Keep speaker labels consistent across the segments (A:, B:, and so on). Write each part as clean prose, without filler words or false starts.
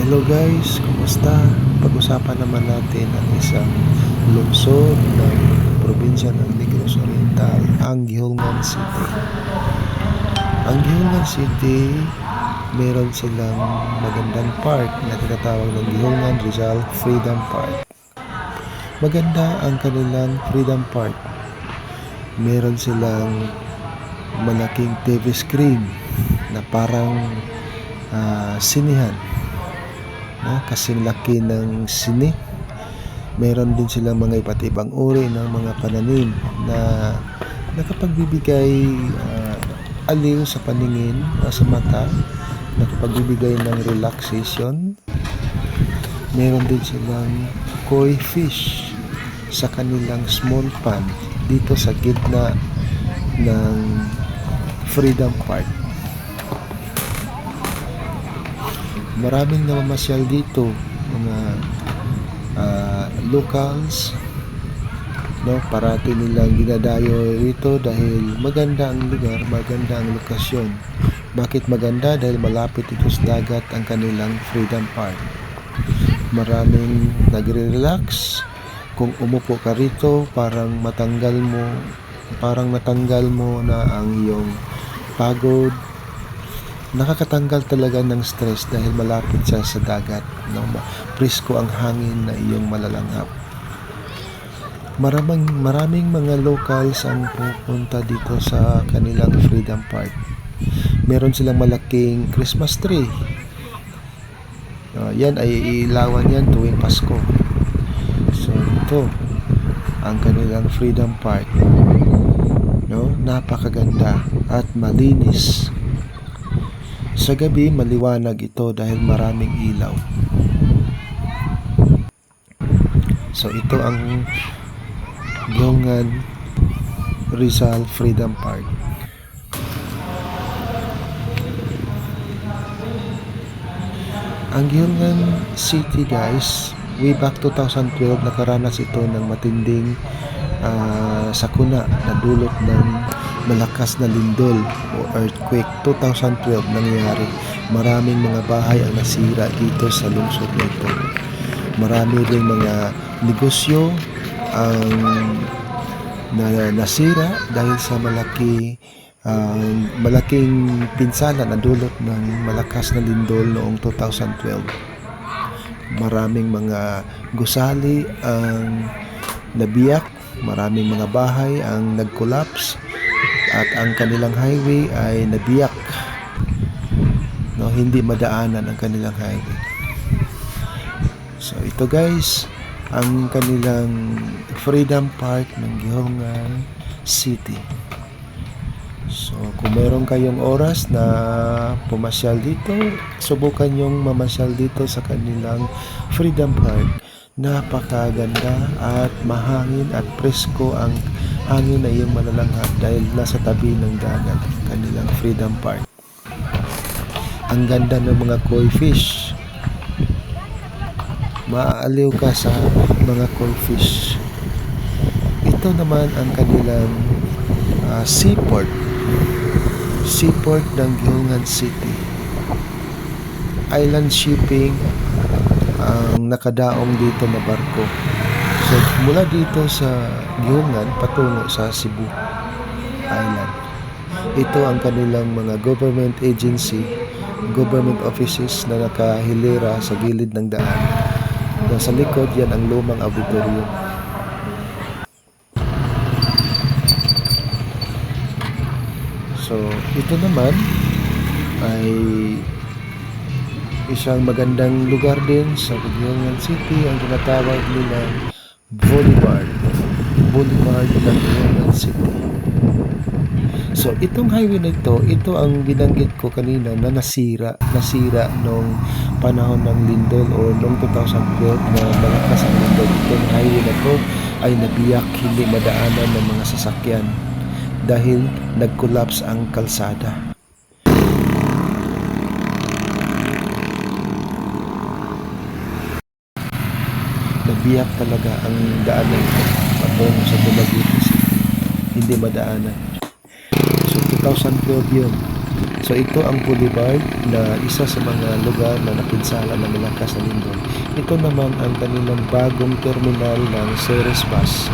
A: Hello guys, kumusta? Pag-usapan naman natin ang isang lungsod ng probinsya ng Negros Oriental, ang Gihungan City. Ang Gihungan City, meron silang magandang park na tinatawag ng Gihungan Rizal Freedom Park. Maganda ang kanilang Freedom Park. Meron silang malaking TV screen na parang sinihan. Kasing laki ng sine. Meron din silang mga iba't ibang uri ng mga pananim na nakapagbibigay aliw sa paningin o sa mata, nakapagbibigay ng relaxation. Meron din silang koi fish sa kanilang small pond dito sa gitna ng Freedom Park. Maraming namamasyal dito, mga locals, no, parati nilang dinadayo rito dahil maganda ang lugar, maganda ang lokasyon. Bakit maganda? Dahil malapit ito sa dagat ang kanilang Freedom Park. Maraming nagre-relax. Kung umupo ka rito, parang natanggal mo na ang iyong pagod. Nakakatanggal talaga ng stress dahil malapit siya sa dagat, no? Presko ang hangin na iyong malalanghap. Maraming mga locals ang pupunta dito sa kanilang Freedom Park. Meron silang malaking Christmas tree. Yan ay iilawan yan tuwing Pasko. So ito ang kanilang Freedom Park, no? Napakaganda at malinis. Sa gabi, maliwanag ito dahil maraming ilaw. So, ito ang Gihungan Rizal Freedom Park. Ang Gihungan City, guys, way back 2012, nakaranas ito ng matinding sakuna na dulot ng malakas na lindol o earthquake. 2012 nangyari. Maraming mga bahay ang nasira dito sa lungsod nito. Marami ring mga negosyo ang nasira dahil sa malaking pinsala na dulot ng malakas na lindol noong 2012. Maraming mga gusali ang nabiyak, maraming mga bahay ang nag-collapse, at ang kanilang highway ay nabiyak, no, hindi madaanan ang kanilang highway. So ito guys, ang kanilang Freedom Park ng Gihungan City. So kung meron kayong oras na pumasyal dito, subukan yung mamasyal dito sa kanilang Freedom Park. Napakaganda at mahangin at presko ang hangin na iyong malalanghap dahil nasa tabi ng dagat kanilang Freedom Park. Ang ganda ng mga koi fish. Maaaliw ka sa mga koi fish. Ito naman ang kanilang seaport ng Gihungan City. Island shipping ang nakadaong dito na barko. So mula dito sa Gihungan patungo sa Cebu Island. Ito ang kanilang mga government agency, government offices na nakahilera sa gilid ng daan. Sa likod yan ang lumang auditorium. So ito naman ay isang magandang lugar din sa Gihungan City, ang tinatawag nilang Boulevard ng Gihungan City. So itong highway na ito ang binanggit ko kanina na nasira nung panahon ng lindol o noong 2012 na malakas ang lindol. Itong highway na ito ay nabiyak, hindi madaanan ng mga sasakyan dahil nag-collapse ang kalsada. Nabiyak talaga ang daanan patungo sa Dumaguete City. Hindi madaanan. So 2012 yun. So ito ang boulevard na isa sa mga lugar na napinsala ng malakas na lindol. Ito naman ang kanilang bagong terminal ng Ceres Bus.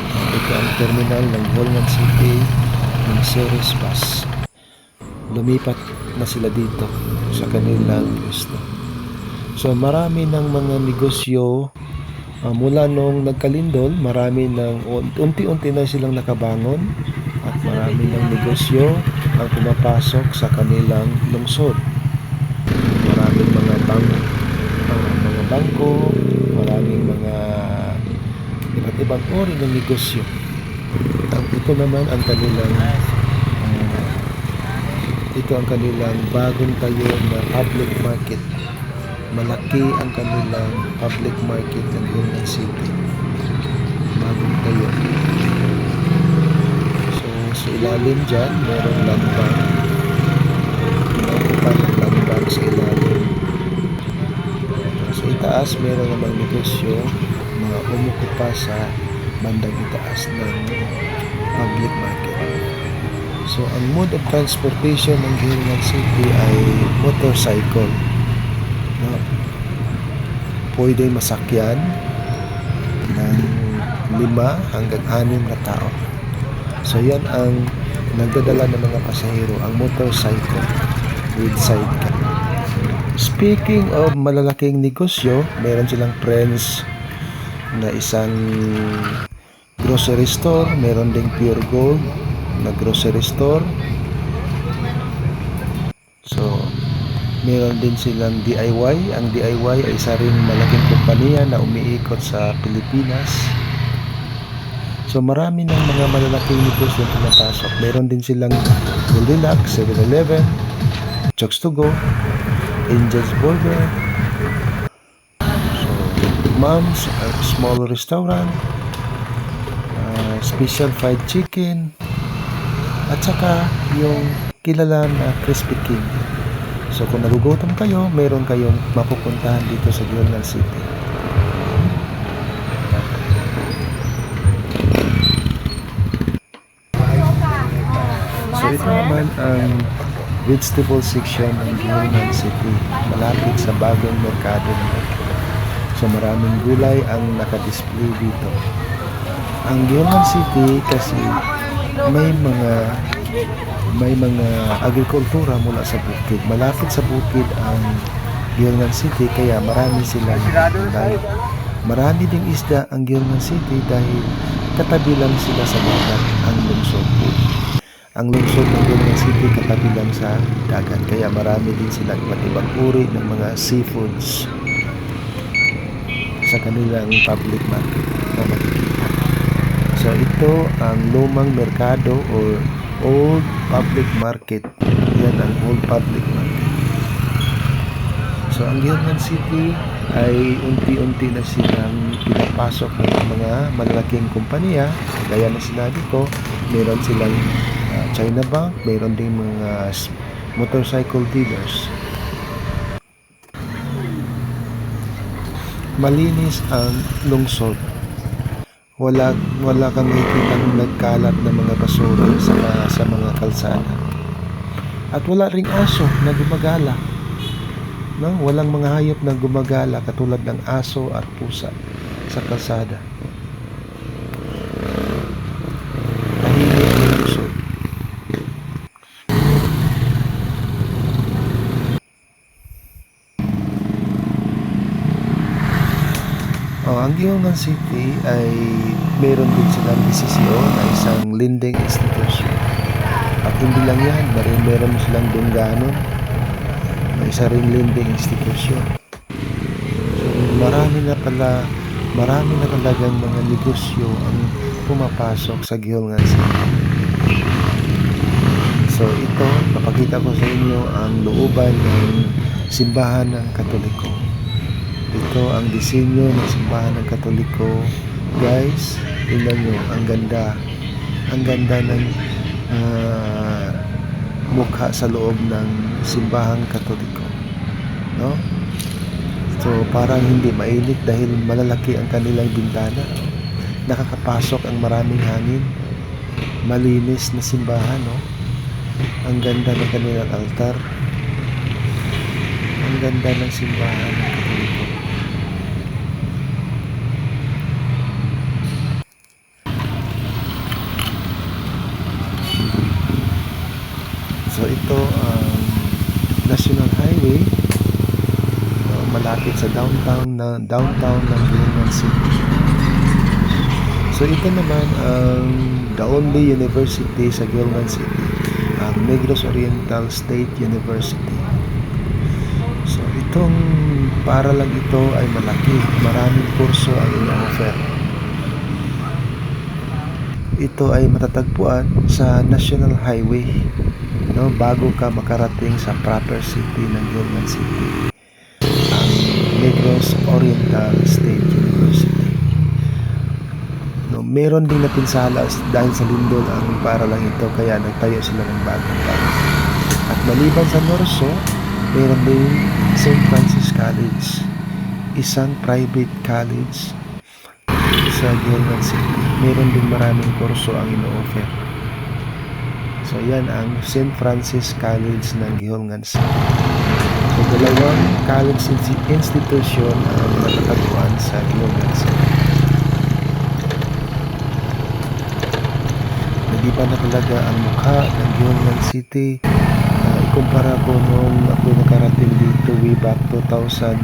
A: Ito ang terminal ng Holngan City ng Ceres Bus. Lumipat na sila dito sa kanilang gusto. So marami ng mga negosyo mula nung nagkalindol, marami ng unti-unti na silang nakabangon at marami ng negosyo ang pumapasok sa kanilang lungsod. Maraming mga bangko, maraming mga iba't ibang uri ng negosyo. Ito naman ang kanilang bagong tayo na public market. Malaki ang kanilang public market ng Holngan City. Bagong tayo. So, sa ilalim dyan, merong landbank. Pinakupan ng landbank sa ilalim. Sa itaas, meron namang negosyo na umukupa sa bandang itaas ng public market. So, ang mode of transportation ng Holngan City ay motorcycle. No? Pwede masakyan ng 5 hanggang 6 na tao. So yan ang nagdadala ng mga pasahero, ang motorcycle with sidecar. Speaking of malalaking negosyo, meron silang friends na isang grocery store, meron ding Pure Gold na grocery store. So meron din silang DIY. Ang DIY ay isa ring malaking kumpanya na umiikot sa Pilipinas. So marami ng mga malalaking negosyo na pinapasok. Meron din silang Goldilocks, 7-Eleven, Chokes to Go, Angel's Burger, so Mom's, small restaurant, special fried chicken, at saka yung kilala na Krispy Kreme. So kung nagugutom kayo, meron kayong mapupuntahan dito sa Holngan City. So ito naman ang vegetable section ng Holngan City, malapit sa bagong merkado nito. So maraming gulay ang nakadisplay dito. Ang Holngan City kasi may mga agrikultura mula sa bukid. Malapit sa bukid ang Holngan City, kaya marami silang gulay. Marami ding isda ang Holngan City dahil katabi lang sila sa dagat ang lungsod. Ang lungsod ng Holngan City katabi lang sa dagat, kaya marami din silang iba't ibang uri ng mga seafoods sa kanilang public market na makikita. So ito ang lumang merkado or old public market. Yan ang old public market. So ang Holngan City ay unti-unti na silang pinapasok ng mga malalaking kumpanya. Gaya na sinabi ko, meron silang China Bank, meron din mga motorcycle dealers. Malinis ang lungsod. Wala kang makikita nagkalat ng mga basura sa mga kalsada. At wala ring aso na gumagala. No? Walang mga hayop na gumagala katulad ng aso at pusa sa kalsada. Tahimik ang lungsod. Ang Holngan City ay meron din silang BCCO na isang lending institution. At hindi lang yan, meron silang Dunganon na isa ring lending institution. So, marami na talagang mga negosyo ang pumapasok sa Holngan City. So ito, papakita ko sa inyo ang looban ng simbahan ng Katoliko. Ito ang disenyo ng simbahan ng Katoliko. Guys, tingnan nyo, ang ganda ng mukha sa loob ng simbahang Katoliko, no? So parang hindi mainit dahil malalaki ang kanilang bintana. Nakakapasok ang maraming hangin. Malinis na simbahan, no? Ang ganda ng kanilang altar. Ang ganda ng simbahan ng Katoliko. So ito ang National Highway, malapit sa downtown ng Gilman City. So ito naman ang the only university sa Gilman City, ang Negros Oriental State University. So itong paaralang ito ay malaki, maraming kurso ang ina-offer. Ito ay matatagpuan sa National Highway, no, bago ka makarating sa proper city ng Gilman City, ang Negros Oriental State University. No, meron ding napinsala dahil sa lindol ang paaralang ito, kaya nagtayo sila ng bagong bahay. At maliban sa Norso, meron ding St. Francis College, isang private college sa Gilman City. Meron din maraming kurso ang ino-offer. So yan ang St. Francis College ng Gilman City. So dalawang college institution ang matatagpuan sa Gilman City. Nag-iba na talaga ang mukha ng Gilman City. Ikumpara ko nung ako nakarating dito way back 2013,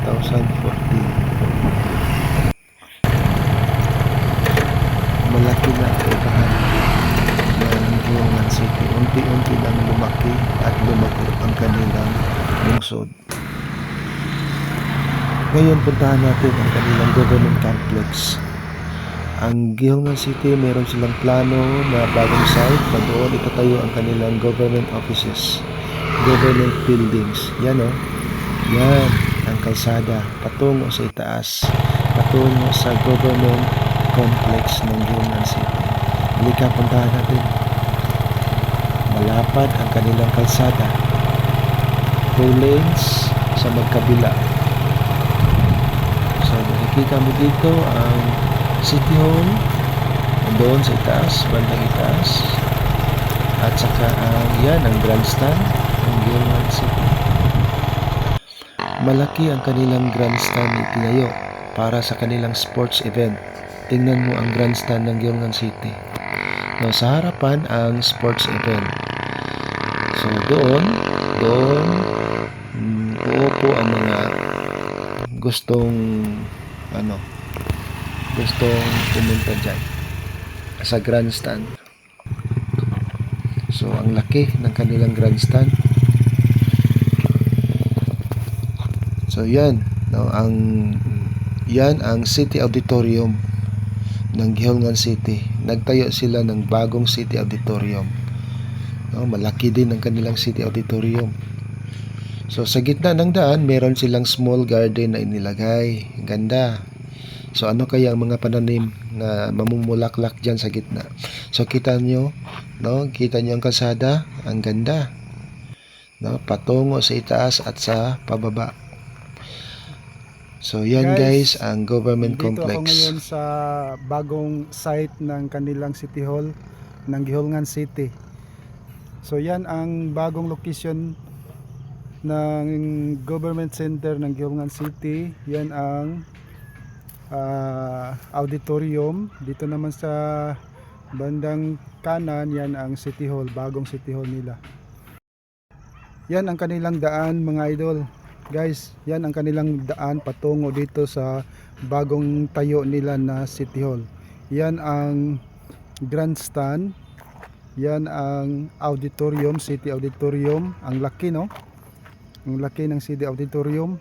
A: 2014. Malaki na ang kaibahan ng Gilman City. Unti-unti lang lumaki at lumago ang kanilang lungsod. Ngayon puntahan natin ang kanilang government complex. Ang Gilman City, meron silang plano na bagong site na doon itatayo ang kanilang government offices, government buildings. Yan o. Yan ang kalsada patungo sa itaas, patungo sa government complex ng Gilman City. Halika, puntahan natin. Malapad ang kanilang kalsada. 4 lanes sa magkabila. So makikita mo dito ang City Hall, doon sa itaas, bandang itaas, at saka yan ang grandstand ng Gilman City. Malaki ang kanilang grandstand itinayo para sa kanilang sports event. Tingnan mo ang grandstand ng Gilman City. No, sa harapan ang sports event. So doon uupo ang mga gustong pumunta dyan sa grandstand. So ang laki ng kanilang grandstand. So yan, no, yan ang City Auditorium ng Gilman City. Nagtayo sila ng bagong City Auditorium. No, malaki din ang kanilang City Auditorium. So sa gitna ng daan, meron silang small garden na inilagay. Ganda. So ano kaya ang mga pananim na mamumulaklak dyan sa gitna? So kita nyo, no? Kita nyo ang kalsada, ang ganda. No? Patungo sa itaas at sa pababa. So yan guys, ang government complex.
B: Dito ako ngayon sa bagong site ng kanilang City Hall ng Gilman City. So yan ang bagong location ng government center ng Gilman City. Yan ang auditorium. Dito naman sa bandang kanan, yan ang City Hall, bagong City Hall nila. Yan ang kanilang daan mga idol. Guys, yan ang kanilang daan patungo dito sa bagong tayo nila na City Hall. Yan ang grandstand. Yan ang auditorium, City Auditorium. Ang laki, no? Ang laki ng City Auditorium.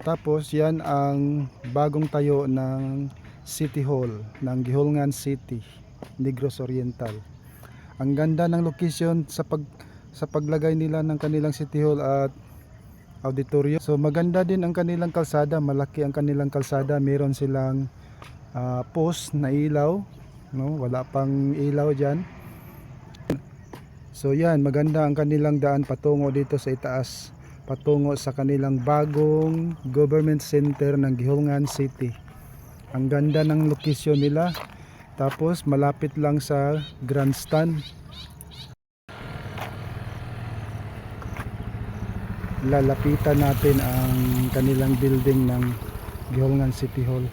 B: Tapos yan ang bagong tayo ng City Hall ng Gilman City, Negros Oriental. Ang ganda ng location sa paglagay nila ng kanilang City Hall at auditorium. So maganda din ang kanilang kalsada, malaki ang kanilang kalsada. Meron silang post na ilaw, no? Wala pang ilaw diyan. So yan, maganda ang kanilang daan patungo dito sa itaas, patungo sa kanilang bagong government center ng Gilman City. Ang ganda ng location nila. Tapos malapit lang sa grandstand. lalapitan natin ang kanilang building ng Giholngan City Hall.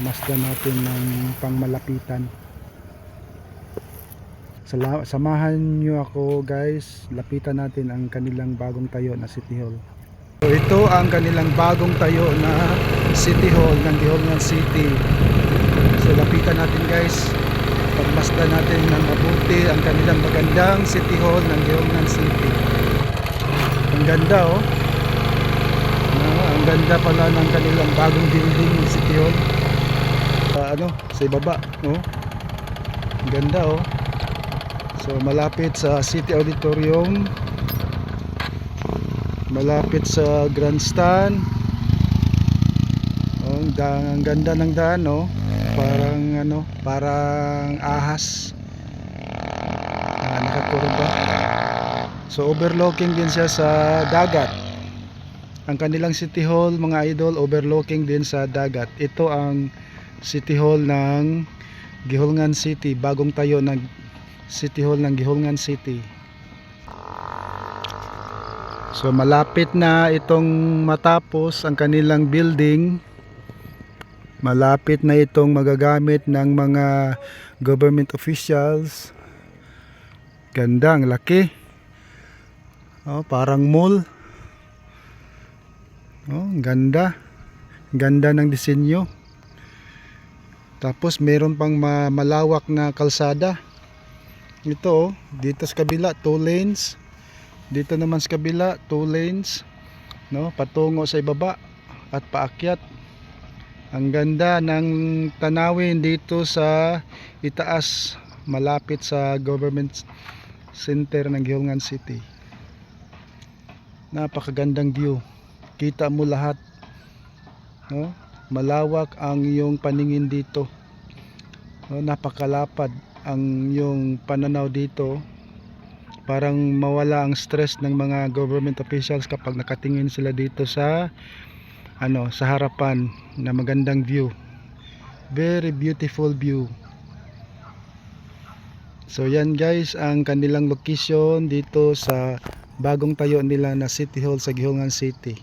B: Masdan natin ng pangmalapitan. Samahan nyo ako guys, lapitan natin ang kanilang bagong tayo na City Hall. So ito ang kanilang bagong tayo na City Hall ng Giholngan City. So lapitan natin guys, pagmasdan natin ng mabuti ang kanilang magandang City Hall ng Giholngan City. Ang ganda oh. Ang ganda pala ng kanilang bagong building ng City Hall. Sa ibaba, oh. Ang ganda oh. So malapit sa City Auditorium, malapit sa grandstand. Oh, ang ganda ng daan oh. Parang ahas. Nakakurba. So overlooking din siya sa dagat. Ang kanilang City Hall mga idol, overlooking din sa dagat. Ito ang City Hall ng Giholngan City, bagong tayo ng City Hall ng Giholngan City. So malapit na itong matapos ang kanilang building. Malapit na itong magagamit ng mga government officials. Ganda, ang laki. Oh, parang mall. Oh, ganda. Ganda ng disenyo. Tapos meron pang malawak na kalsada. Ito oh, dito sa kabila 2 lanes. Dito naman sa kabila 2 lanes, no, patungo sa ibaba at paakyat. Ang ganda ng tanawin dito sa itaas, malapit sa government center ng Giholngan City. Napakagandang view. Kita mo lahat, no? Malawak ang iyong paningin dito. No, napakalapad ang iyong pananaw dito. Parang mawala ang stress ng mga government officials kapag nakatingin sila dito sa sa harapan na magandang view. Very beautiful view. So yan guys ang kanilang location dito sa bagong tayo nila na City Hall sa Giholngan City.